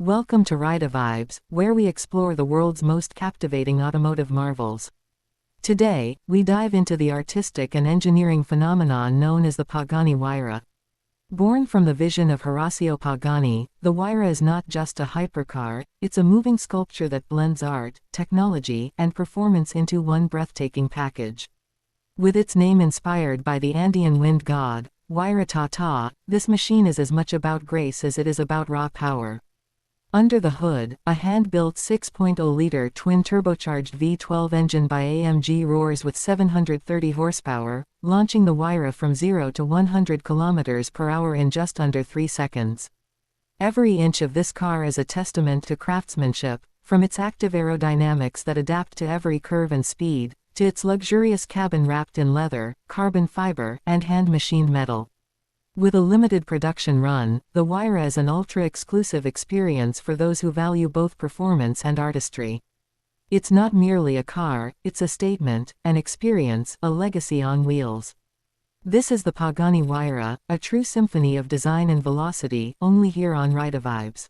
Welcome to Ridevibes, where we explore the world's most captivating automotive marvels. Today, we dive into the artistic and engineering phenomenon known as the Pagani Huayra. Born from the vision of Horacio Pagani, the Huayra is not just a hypercar, it's a moving sculpture that blends art, technology, and performance into one breathtaking package. With its name inspired by the Andean wind god, Huayra Tata, this machine is as much about grace as it is about raw power. Under the hood, a hand-built 6.0-liter twin-turbocharged V12 engine by AMG roars with 730 horsepower, launching the Huayra from 0 to 100 km/h in just under 3 seconds. Every inch of this car is a testament to craftsmanship, from its active aerodynamics that adapt to every curve and speed, to its luxurious cabin wrapped in leather, carbon fiber, and hand-machined metal. With a limited production run, the Huayra is an ultra-exclusive experience for those who value both performance and artistry. It's not merely a car, it's a statement, an experience, a legacy on wheels. This is the Pagani Huayra, a true symphony of design and velocity, only here on Ridevibes.